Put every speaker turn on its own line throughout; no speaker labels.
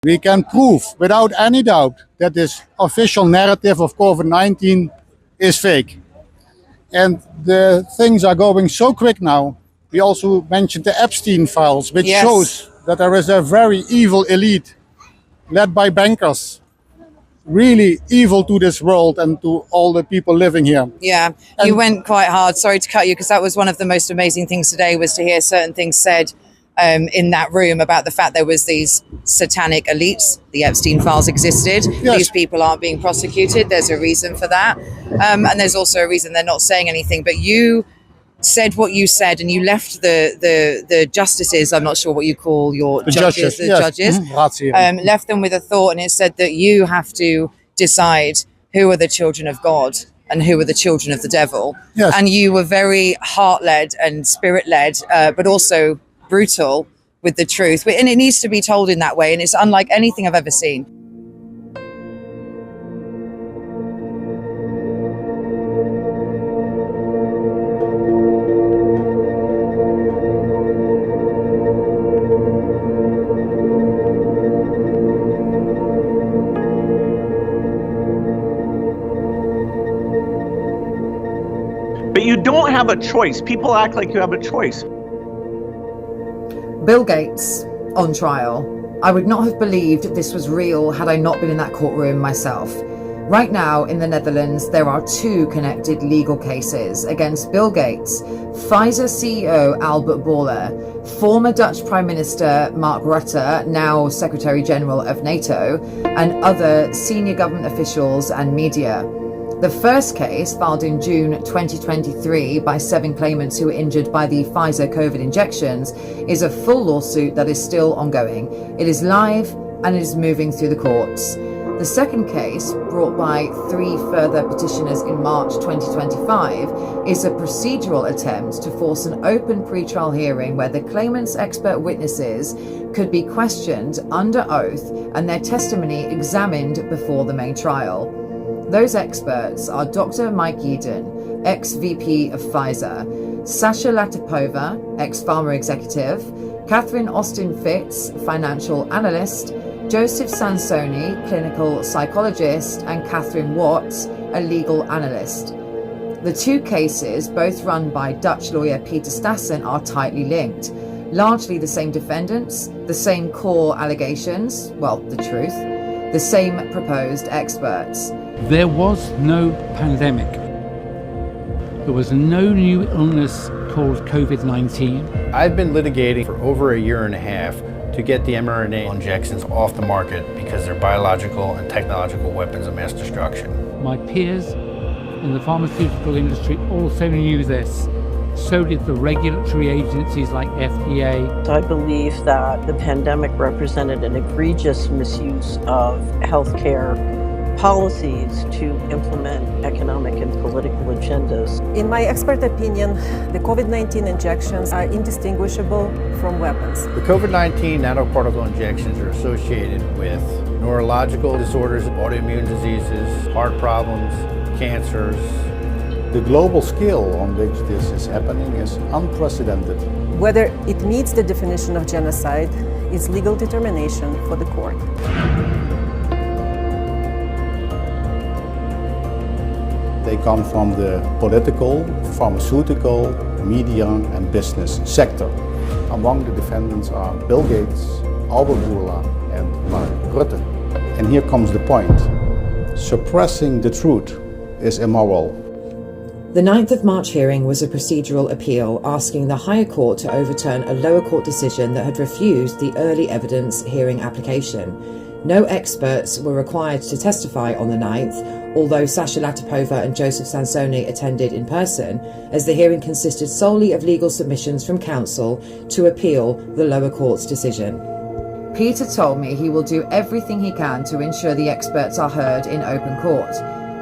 We can prove without any doubt that this official narrative of COVID-19 is fake. And the things are going so quick now. We also mentioned the Epstein files, which shows that there is a very evil elite led by bankers, really evil to this world and to all the people living here.
Yeah, you went quite hard. Sorry to cut you, because that was one of the most amazing things today, was to hear certain things said in that room about the fact there was these satanic elites. The Epstein files existed. Yes. These people aren't being prosecuted. There's a reason for that. And there's also a reason they're not saying anything. But you said what you said, and you left the justices, I'm not sure what you call your judges, left them with a thought, and it said that you have to decide who are the children of God and who are the children of the devil. Yes. And you were very heart-led and spirit-led, but also brutal with the truth. And it needs to be told in that way, and it's unlike anything I've ever seen.
But you don't have a choice. People act like you have a choice.
Bill Gates on trial. I would not have believed this was real had I not been in that courtroom myself. Right now in the Netherlands, there are 2 connected legal cases against Bill Gates, Pfizer CEO Albert Bourla, former Dutch Prime Minister Mark Rutte, now Secretary General of NATO, and other senior government officials and media. The first case, filed in June 2023 by 7 claimants who were injured by the Pfizer COVID injections, is a full lawsuit that is still ongoing. It is live and it is moving through the courts. The second case, brought by 3 further petitioners in March 2025, is a procedural attempt to force an open pre-trial hearing where the claimants' expert witnesses could be questioned under oath and their testimony examined before the main trial. Those experts are Dr. Mike Yeadon, ex-VP of Pfizer, Sasha Latipova, ex-pharma executive, Catherine Austin-Fitz, financial analyst, Joseph Sansoni, clinical psychologist, and Catherine Watts, a legal analyst. The 2 cases, both run by Dutch lawyer Peter Stassen, are tightly linked. Largely the same defendants, the same core allegations, well, the truth, the same proposed experts.
There was no pandemic. There was no new illness called COVID-19.
I've been litigating for over a year and a half to get the mRNA injections off the market because they're biological and technological weapons of mass destruction.
My peers in the pharmaceutical industry also knew this. So did the regulatory agencies like FDA.
I believe that the pandemic represented an egregious misuse of healthcare policies to implement economic and political agendas.
In my expert opinion, the COVID-19 injections are indistinguishable from weapons.
The COVID-19 nanoparticle injections are associated with neurological disorders, autoimmune diseases, heart problems, cancers.
The global scale on which this is happening is unprecedented.
Whether it meets the definition of genocide is legal determination for the court.
They come from the political, pharmaceutical, media and business sector. Among the defendants are Bill Gates, Albert Bourla and Mark Rutte. And here comes the point. Suppressing the truth is immoral.
The 9th of March hearing was a procedural appeal asking the higher court to overturn a lower court decision that had refused the early evidence hearing application. No experts were required to testify on the 9th, although Sasha Latipova and Joseph Sansoni attended in person, as the hearing consisted solely of legal submissions from counsel to appeal the lower court's decision. Peter told me he will do everything he can to ensure the experts are heard in open court.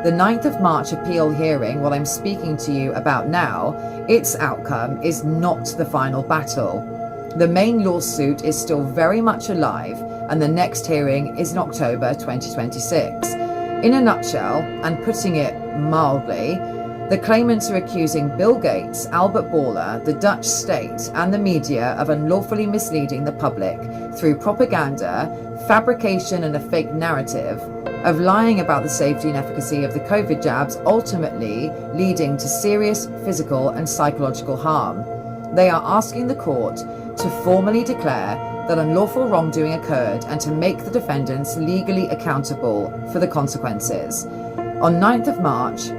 The 9th of March appeal hearing, what I'm speaking to you about now, its outcome is not the final battle. The main lawsuit is still very much alive, and the next hearing is in October 2026. In a nutshell, and putting it mildly, The claimants are accusing Bill Gates, Albert Bourla, the Dutch state, and the media of unlawfully misleading the public through propaganda, fabrication and a fake narrative, of lying about the safety and efficacy of the COVID jabs, ultimately leading to serious physical and psychological harm. They are asking the court to formally declare that unlawful wrongdoing occurred and to make the defendants legally accountable for the consequences. On 9th of March,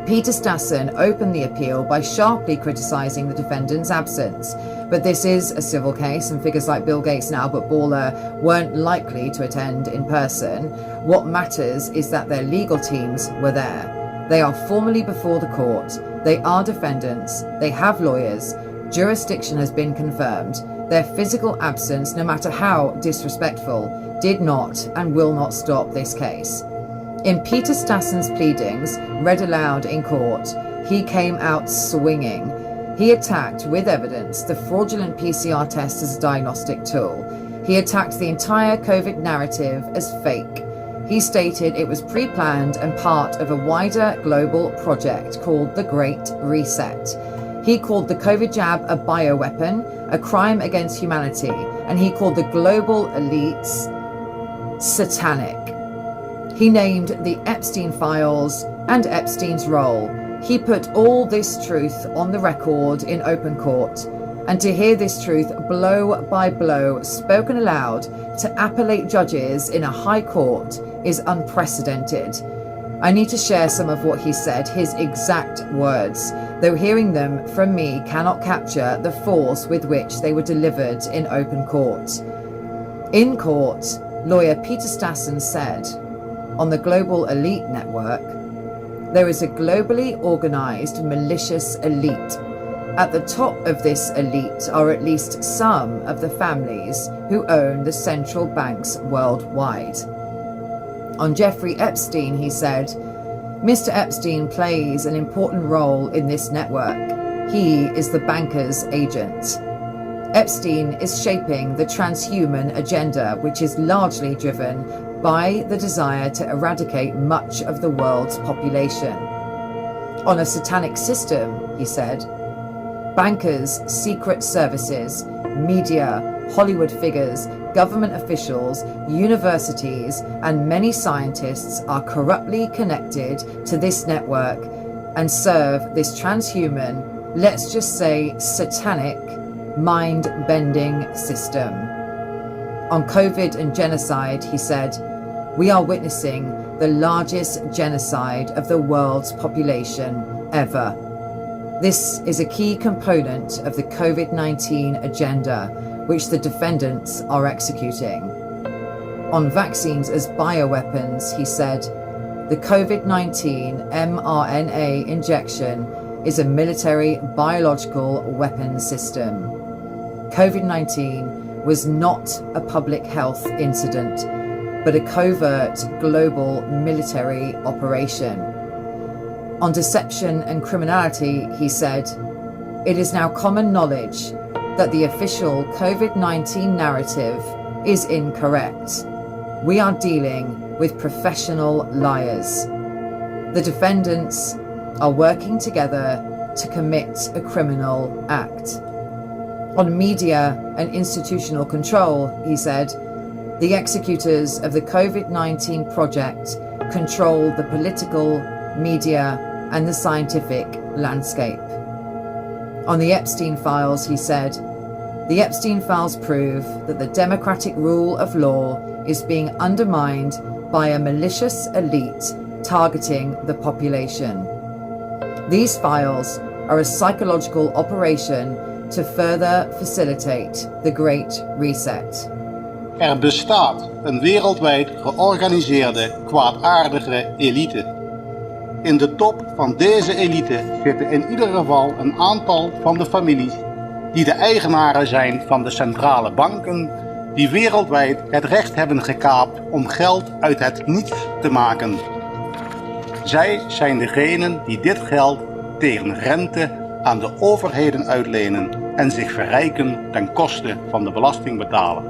Peter Stassen opened the appeal by sharply criticising the defendants' absence. But this is a civil case, and figures like Bill Gates and Albert Bourla weren't likely to attend in person. What matters is that their legal teams were there. They are formally before the court. They are defendants. They have lawyers. Jurisdiction has been confirmed. Their physical absence, no matter how disrespectful, did not and will not stop this case. In Peter Stassen's pleadings, read aloud in court, he came out swinging. He attacked, with evidence, the fraudulent PCR test as a diagnostic tool. He attacked the entire COVID narrative as fake. He stated it was pre-planned and part of a wider global project called the Great Reset. He called the COVID jab a bioweapon, a crime against humanity, and he called the global elites satanic. He named the Epstein files and Epstein's role. He put all this truth on the record in open court. And to hear this truth blow by blow spoken aloud to appellate judges in a high court is unprecedented. I need to share some of what he said, his exact words, though hearing them from me cannot capture the force with which they were delivered in open court. In court, lawyer Peter Stassen said, on the Global Elite Network, there is a globally organized malicious elite. At the top of this elite are at least some of the families who own the central banks worldwide. On Jeffrey Epstein, he said, Mr. Epstein plays an important role in this network. He is the banker's agent. Epstein is shaping the transhuman agenda, which is largely driven by the desire to eradicate much of the world's population. On a satanic system, he said, bankers, secret services, media, Hollywood figures, government officials, universities, and many scientists are corruptly connected to this network and serve this transhuman, let's just say satanic, mind-bending system. On COVID and genocide, he said, we are witnessing the largest genocide of the world's population ever. This is a key component of the COVID-19 agenda, which the defendants are executing. On vaccines as bioweapons, he said, the COVID-19 mRNA injection is a military biological weapon system. COVID-19 was not a public health incident, but a covert global military operation. On deception and criminality, he said, it is now common knowledge that the official COVID-19 narrative is incorrect. We are dealing with professional liars. The defendants are working together to commit a criminal act. On media and institutional control, he said, the executors of the COVID-19 project control the political, media, and the scientific landscape. On the Epstein files, he said, the Epstein files prove that the democratic rule of law is being undermined by a malicious elite targeting the population. These files are a psychological operation to further facilitate the Great Reset.
Er bestaat een wereldwijd georganiseerde kwaadaardige elite. In de top van deze elite zitten in ieder geval een aantal van de families die de eigenaren zijn van de centrale banken die wereldwijd het recht hebben gekaapt om geld uit het niets te maken. Zij zijn degenen die dit geld tegen rente aan de overheden uitlenen en zich verrijken ten koste van de belastingbetaler.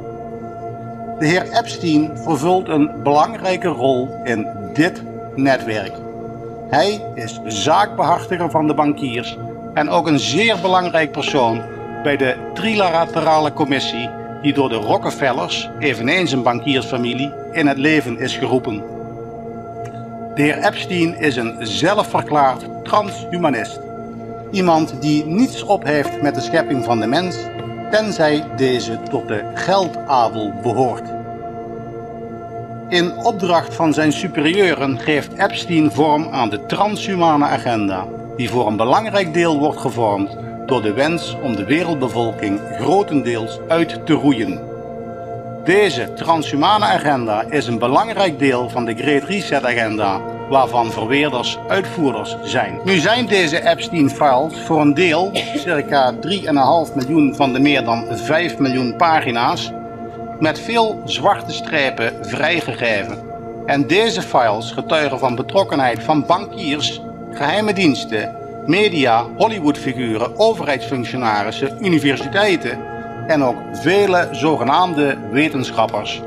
De heer Epstein vervult een belangrijke rol in dit netwerk. Hij is zaakbehartiger van de bankiers en ook een zeer belangrijk persoon bij de trilaterale commissie die door de Rockefellers, eveneens een bankiersfamilie, in het leven is geroepen. De heer Epstein is een zelfverklaard transhumanist. Iemand die niets op heeft met de schepping van de mens, tenzij deze tot de geldadel behoort. In opdracht van zijn superieuren geeft Epstein vorm aan de transhumane agenda, die voor een belangrijk deel wordt gevormd door de wens om de wereldbevolking grotendeels uit te roeien. Deze transhumane agenda is een belangrijk deel van de Great Reset agenda, waarvan verweerders uitvoerders zijn. Nu zijn deze Epstein-files voor een deel, circa 3,5 miljoen van de meer dan 5 miljoen pagina's, met veel zwarte strijpen vrijgegeven. En deze files getuigen van betrokkenheid van bankiers, geheime diensten, media, Hollywoodfiguren, overheidsfunctionarissen, universiteiten en ook vele zogenaamde wetenschappers,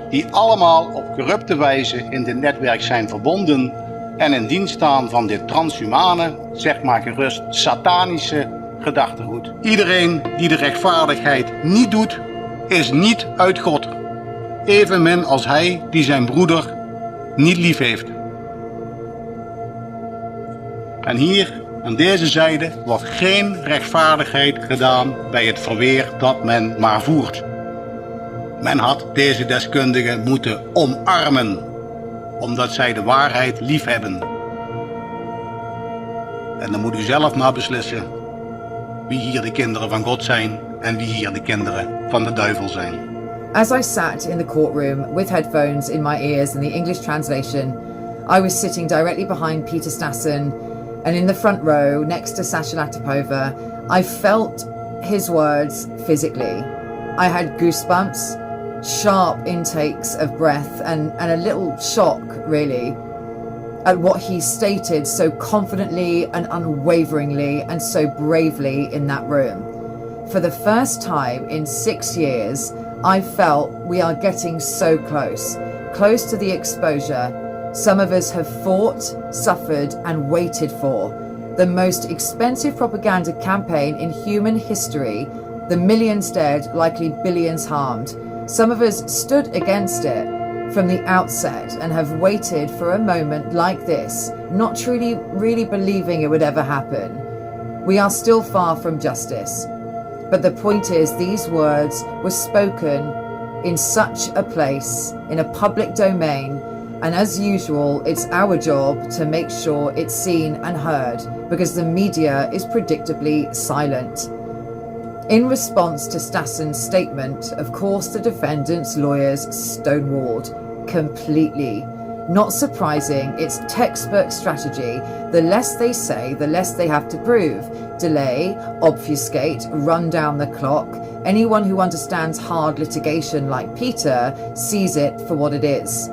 die allemaal op corrupte wijze in dit netwerk zijn verbonden en in dienst staan van dit transhumane, zeg maar gerust satanische gedachtegoed. Iedereen die de rechtvaardigheid niet doet, is niet uit God, evenmin als hij die zijn broeder niet lief heeft. En hier, aan deze zijde, wordt geen rechtvaardigheid gedaan bij het verweer dat men maar voert. Men had deze deskundigen moeten omarmen, omdat zij de waarheid lief hebben. En dan moet u zelf maar beslissen wie hier de kinderen van God zijn en wie hier de kinderen van de duivel zijn.
As I sat in the courtroom with headphones in my ears and the English translation, I was sitting directly behind Peter Stassen, and in the front row next to Sasha Latipova, I felt his words physically. I had goosebumps, sharp intakes of breath, and a little shock, really, at what he stated so confidently and unwaveringly and so bravely in that room. For the first time in 6 years, I felt we are getting so close to the exposure some of us have fought, suffered, and waited for. The most expensive propaganda campaign in human history, the millions dead, likely billions harmed. Some of us stood against it from the outset and have waited for a moment like this, not truly really believing it would ever happen. We are still far from justice. But the point is, these words were spoken in such a place, in a public domain, and as usual, it's our job to make sure it's seen and heard, because the media is predictably silent. In response to Stassen's statement, of course the defendant's lawyers stonewalled completely. Not surprising, it's textbook strategy. The less they say, the less they have to prove. Delay, obfuscate, run down the clock. Anyone who understands hard litigation like Peter sees it for what it is.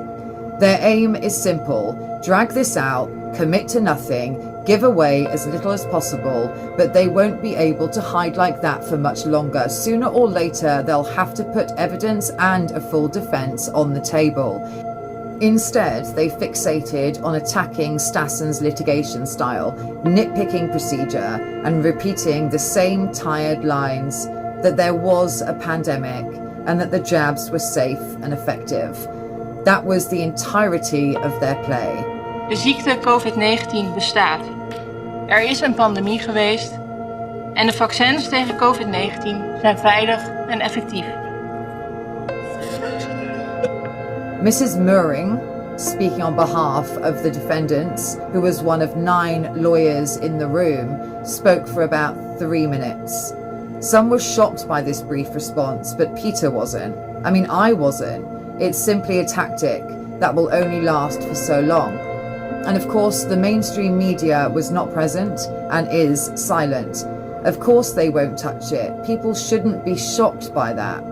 Their aim is simple: drag this out, commit to nothing, give away as little as possible, but they won't be able to hide like that for much longer. Sooner or later, they'll have to put evidence and a full defense on the table. Instead, they fixated on attacking Stassen's litigation style, nitpicking procedure, and repeating the same tired lines that there was a pandemic and that the jabs were safe and effective. That was the entirety of their play.
De ziekte COVID-19 bestaat. Er is een pandemie geweest en de vaccins tegen COVID-19 zijn veilig en effectief.
Mrs. Mooring, speaking on behalf of the defendants, who was one of 9 lawyers in the room, spoke for about 3 minutes. Some were shocked by this brief response, but Peter wasn't. I mean, I wasn't. It's simply a tactic that will only last for so long. And of course, the mainstream media was not present and is silent. Of course they won't touch it. People shouldn't be shocked by that.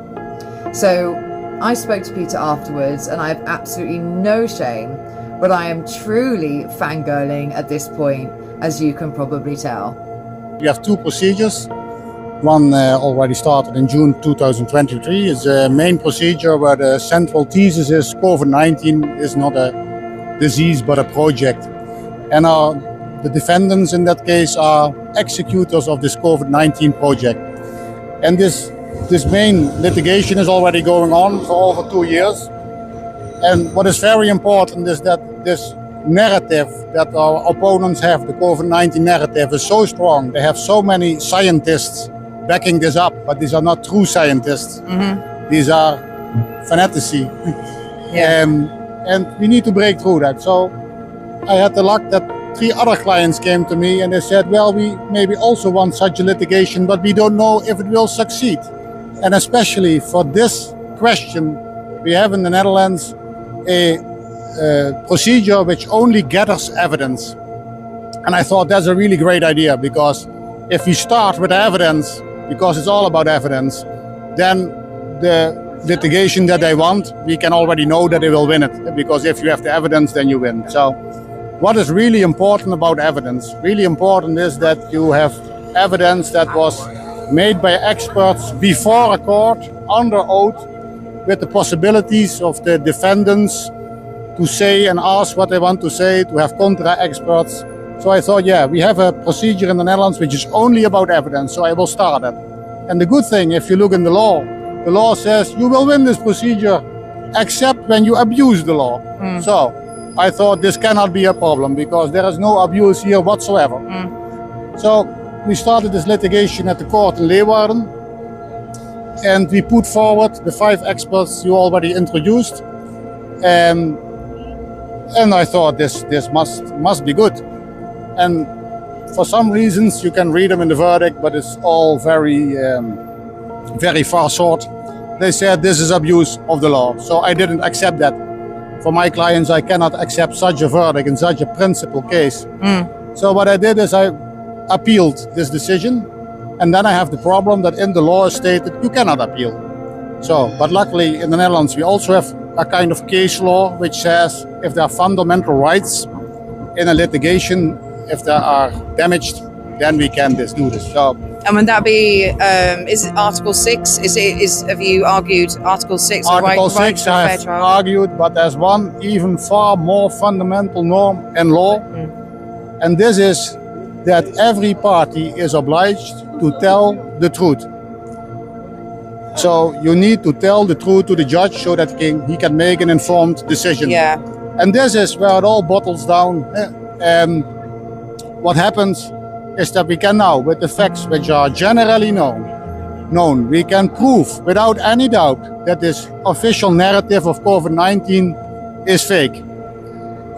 So I spoke to Peter afterwards, and I have absolutely no shame, but I am truly fangirling at this point, as you can probably tell.
We have 2 procedures. One already started in June 2023. It's a main procedure where the central thesis is COVID-19 is not a disease but a project. And the defendants in that case are executors of this COVID-19 project. And this main litigation is already going on for over 2 years. And what is very important is that this narrative that our opponents have, the COVID-19 narrative, is so strong. They have so many scientists backing this up, but these are not true scientists. Mm-hmm. These are fanatici.
Yeah.
And we need to break through that. So I had the luck that 3 other clients came to me and they said, well, we maybe also want such a litigation, but we don't know if it will succeed. And especially for this question, we have in the Netherlands a procedure which only gathers evidence. And I thought that's a really great idea, because if we start with evidence, because it's all about evidence, then the litigation that they want, we can already know that they will win it, because if you have the evidence, then you win. So what is really important about evidence? Really important is that you have evidence that was made by experts before a court, under oath, with the possibilities of the defendants to say and ask what they want to say, to have contra experts. So I thought, yeah, we have a procedure in the Netherlands which is only about evidence, so I will start it. And the good thing, if you look in the law says you will win this procedure except when you abuse the law. So I thought this cannot be a problem, because there is no abuse here whatsoever. So we started this litigation at the court in Leeuwarden, and we put forward the 5 experts you already introduced. And I thought this must be good. And for some reasons, you can read them in the verdict, but it's all very far short. They said this is abuse of the law. So I didn't accept that. For my clients, I cannot accept such a verdict in such a principal case. So what I did is I appealed this decision. And then I have the problem that in the law is stated you cannot appeal. So, but luckily in the Netherlands, we also have a kind of case law which says if there are fundamental rights in a litigation, if they are damaged, then we can do this. So,
and would that be, is it Article 6? Have you argued Article 6?
Article 6 I have argued, but there's one even far more fundamental norm in law. And this is that every party is obliged to tell the truth. So you need to tell the truth to the judge so that he can make an informed decision.
Yeah.
And this is where it all bottles down. What happens is that we can now, with the facts which are generally known, we can prove without any doubt that this official narrative of COVID-19 is fake.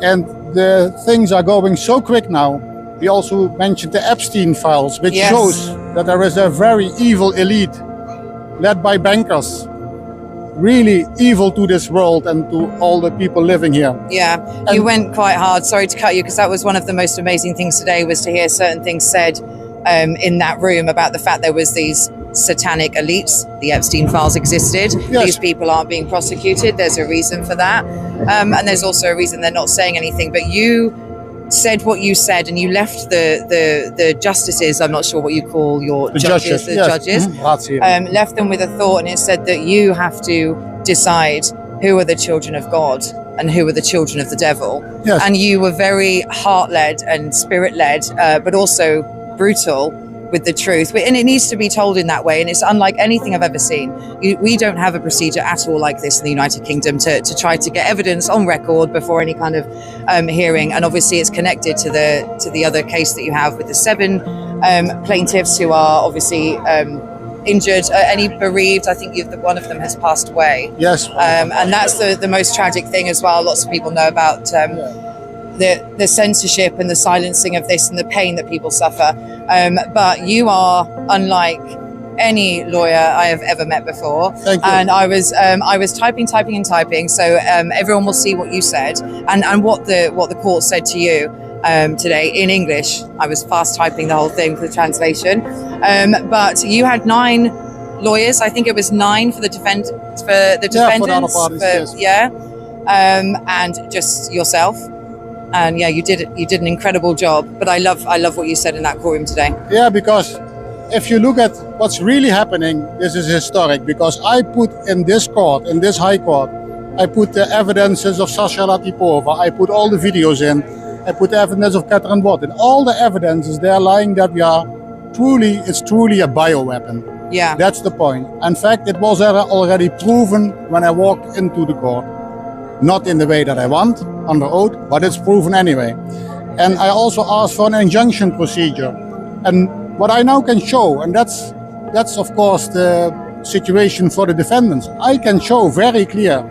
And the things are going so quick now. We also mentioned the Epstein files, which shows that there is a very evil elite led by bankers, really evil to this world and to all the people living here.
Yeah, and you went quite hard. Sorry to cut you, because that was one of the most amazing things today, was to hear certain things said in that room about the fact there was these satanic elites. The Epstein files existed. Yes. These people aren't being prosecuted. There's a reason for that. And there's also a reason they're not saying anything. But you said what you said, and you left the justices, I'm not sure what you call your judges, judges, left them with a thought, and it said that you have to decide who are the children of God and who are the children of the devil. Yes. And you were very heart-led and spirit-led, but also brutal with the truth. And it needs to be told in that way, and it's unlike anything I've ever seen. We don't have a procedure at all like this in the United Kingdom to try to get evidence on record before any kind of hearing. And obviously it's connected to the other case that you have with the 7 plaintiffs who are obviously injured, any bereaved. I think one of them has passed away.
Yes.
And that's the most tragic thing as well. Lots of people know about the censorship and the silencing of this and the pain that people suffer. But you are unlike any lawyer I have ever met before.
Thank you.
And I was typing. So everyone will see what you said and what the court said to you today in English. I was fast typing the whole thing for the translation. But you had 9 lawyers. I think it was 9 for the defendants.
For the other parties, yes.
And just yourself. And yeah, you did an incredible job. But I love what you said in that courtroom today.
Yeah, because if you look at what's really happening, this is historic. Because I put in this court, in this high court, I put the evidences of Sasha Latipova. I put all the videos in, I put the evidence of Catherine Watt, and all the evidence is there lying that it's truly a bioweapon.
Yeah.
That's the point. In fact, it was already proven when I walked into the court. Not in the way that I want, under oath, but it's proven anyway. And I also asked for an injunction procedure. And what I now can show, and that's of course the situation for the defendants, I can show very clear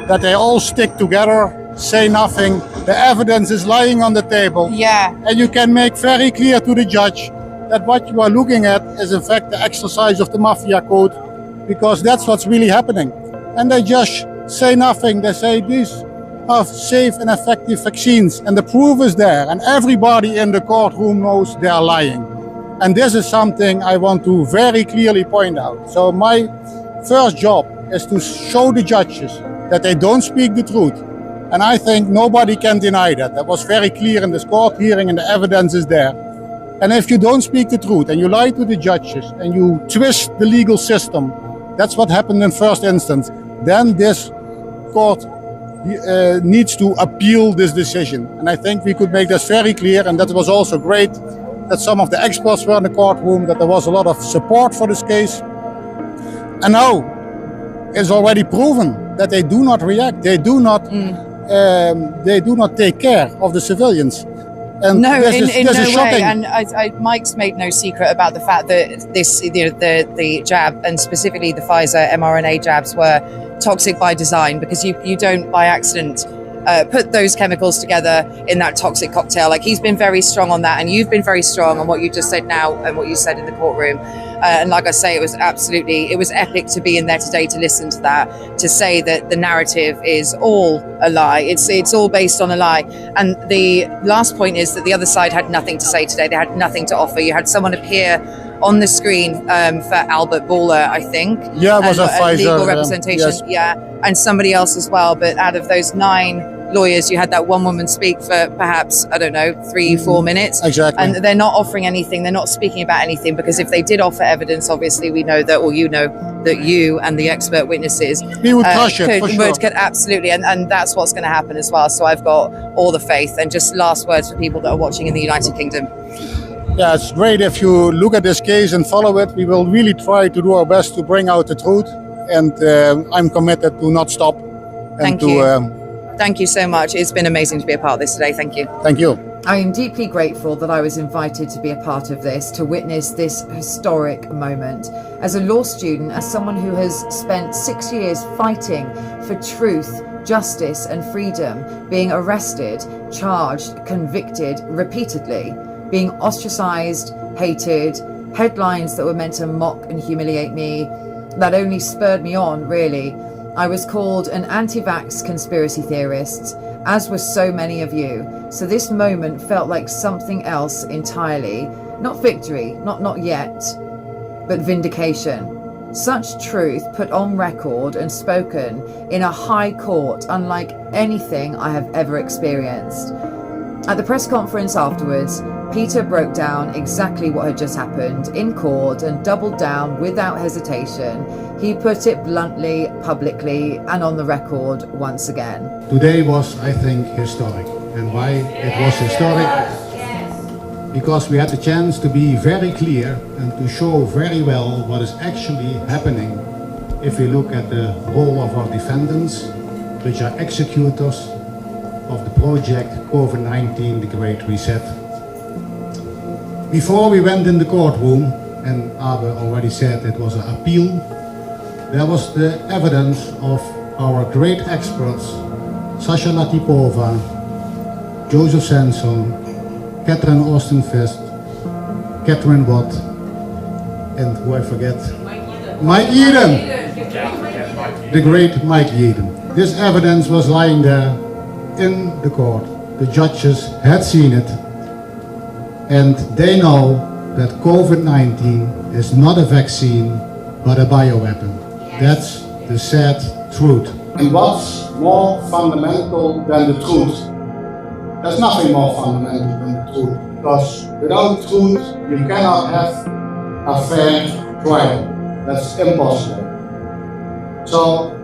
that they all stick together, say nothing, the evidence is lying on the table.
Yeah.
And you can make very clear to the judge that what you are looking at is in fact the exercise of the Mafia Code, because that's what's really happening. And they just say nothing. They say these are safe and effective vaccines, and the proof is there, and everybody in the courtroom knows they are lying. And this is something I want to very clearly point out. So my first job is to show the judges that they don't speak the truth. And I think nobody can deny that. That was very clear in this court hearing, and the evidence is there. And if you don't speak the truth and you lie to the judges and you twist the legal system, that's what happened in first instance, then this court needs to appeal this decision. And I think we could make this very clear, and that was also great that some of the experts were in the courtroom, that there was a lot of support for this case. And now it's already proven that they do not react, they do not take care of the civilians.
And no, in no way. And Mike's made no secret about the fact that the jab, and specifically the Pfizer mRNA jabs, were toxic by design, because you don't by accident put those chemicals together in that toxic cocktail. Like, he's been very strong on that, and you've been very strong on what you just said now and what you said in the courtroom. And like I say, it was epic to be in there today to listen to that, to say that the narrative is all a lie. It's all based on a lie. And the last point is that the other side had nothing to say today. They had nothing to offer. You had someone appear on the screen for Albert Bourla, I think.
Yeah, it was a Pfizer
legal representation.
Yes.
Yeah, and somebody else as well. But out of those 9 lawyers, you had that one woman speak for perhaps, I don't know, 3-4 minutes.
Exactly.
And they're not offering anything. They're not speaking about anything, because if they did offer evidence, obviously we know that, or you know, that you and the expert witnesses
we would crush it, for sure.
Could absolutely, and that's what's going to happen as well. So I've got all the faith. And just last words for people that are watching in the United Kingdom.
Yeah, it's great if you look at this case and follow it. We will really try to do our best to bring out the truth, and I'm committed to not stop.
Thank you. Thank you so much. It's been amazing to be a part of this today. Thank you.
Thank you.
I am deeply grateful that I was invited to be a part of this, to witness this historic moment. As a law student, as someone who has spent 6 years fighting for truth, justice and freedom, being arrested, charged, convicted repeatedly, being ostracized, hated, headlines that were meant to mock and humiliate me, that only spurred me on, really. I was called an anti-vax conspiracy theorist, as were so many of you. So this moment felt like something else entirely. Not victory, not yet, but vindication. Such truth put on record and spoken in a high court, unlike anything I have ever experienced. At the press conference afterwards, Peter broke down exactly what had just happened in court and doubled down without hesitation. He put it bluntly, publicly, and on the record once again.
Today was, I think, historic. And why it was historic? Because we had the chance to be very clear and to show very well what is actually happening if we look at the role of our defendants, which are executors of the project COVID-19, the Great Reset. Before we went in the courtroom, and Abe already said it was an appeal, there was the evidence of our great experts, Sasha Latipova, Joseph Sanson, Catherine Austin-Fist, Catherine Watt, and who I forget? Mike Eden. The great Mike Eden. This evidence was lying there in the court. The judges had seen it, and they know that COVID-19 is not a vaccine, but a bioweapon. That's the sad truth. And what's more fundamental than the truth? There's nothing more fundamental than the truth, because without truth, you cannot have a fair trial. That's impossible. So,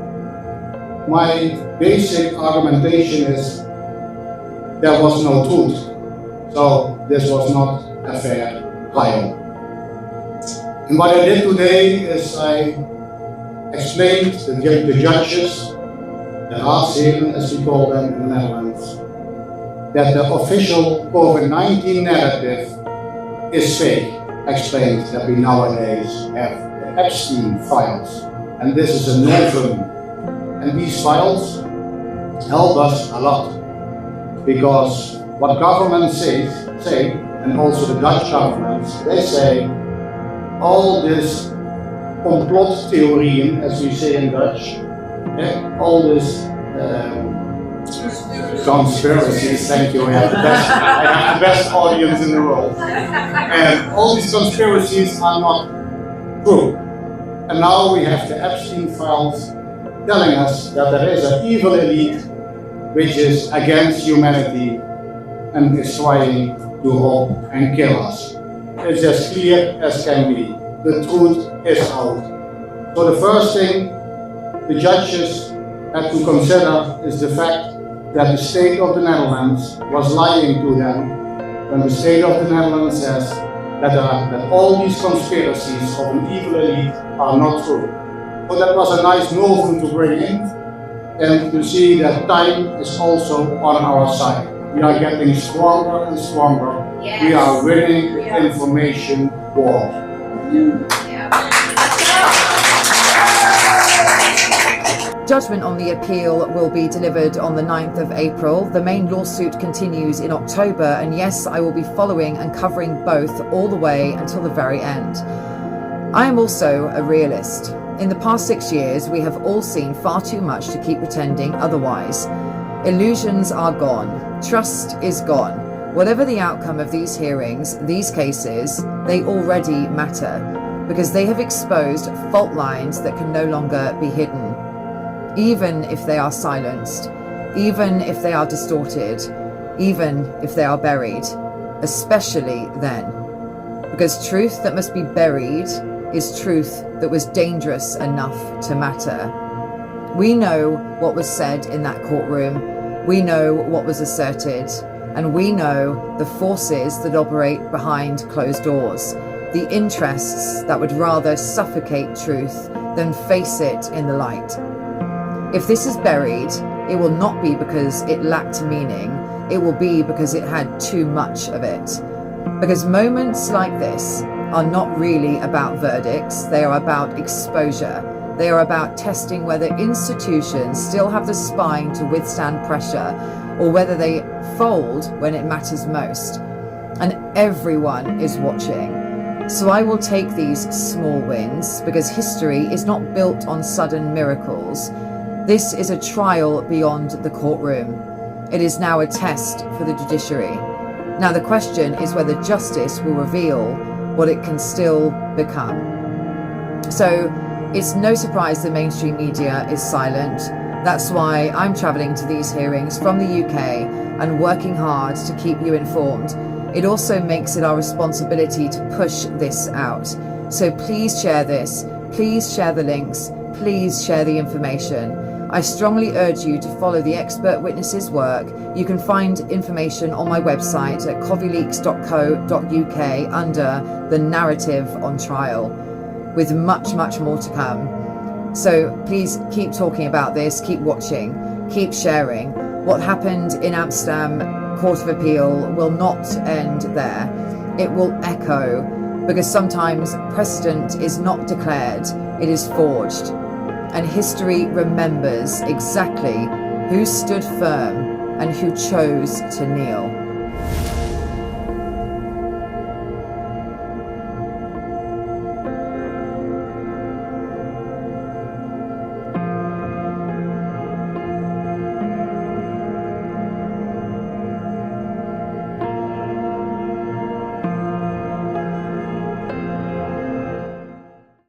my basic argumentation is
there was no truth. So this was not a fair trial. And what I did today is I explained to the judges, the raadsheren as we call them in the Netherlands, that the official COVID-19 narrative is fake. Explained that we nowadays have the Epstein files, and this is a novum. And these files help us a lot, because what governments say, and also the Dutch governments, they say all this complot theorieën, as we say in Dutch, all this conspiracies, thank you, I have the best audience in the world. And all these conspiracies are not true. And now we have the Epstein files telling us that there is an evil elite which is against humanity and is trying to rob and kill us. It's as clear as can be. The truth is out. So the first thing the judges had to consider is the fact that the state of the Netherlands was lying to them when the state of the Netherlands says that all these conspiracies of an evil elite are not true. So that was a nice novum to bring in, and to see that time is also on our side. We are getting stronger and stronger. Yes. We are winning the information war.
Judgment on the appeal will be delivered on the 9th of April. The main lawsuit continues in October, and yes, I will be following and covering both all the way until the very end. I am also a realist. In the past 6 years, we have all seen far too much to keep pretending otherwise. Illusions are gone. Trust is gone. Whatever the outcome of these hearings, these cases, they already matter, because they have exposed fault lines that can no longer be hidden. Even if they are silenced, even if they are distorted, even if they are buried, especially then. Because truth that must be buried is truth that was dangerous enough to matter. We know what was said in that courtroom, we know what was asserted, and we know the forces that operate behind closed doors, the interests that would rather suffocate truth than face it in the light. If this is buried, it will not be because it lacked meaning, it will be because it had too much of it. Because moments like this are not really about verdicts, they are about exposure. They are about testing whether institutions still have the spine to withstand pressure, or whether they fold when it matters most. And everyone is watching. So I will take these small wins, because history is not built on sudden miracles. This is a trial beyond the courtroom. It is now a test for the judiciary. Now the question is whether justice will reveal what it can still become. So it's no surprise the mainstream media is silent. That's why I'm travelling to these hearings from the UK and working hard to keep you informed. It also makes it our responsibility to push this out. So please share this, please share the links, please share the information. I strongly urge you to follow the expert witnesses' work. You can find information on my website at covyleaks.co.uk under the narrative on trial, with much, much more to come. So please keep talking about this, keep watching, keep sharing. What happened in Amsterdam Court of Appeal will not end there. It will echo, because sometimes precedent is not declared, it is forged. And history remembers exactly who stood firm and who chose to kneel.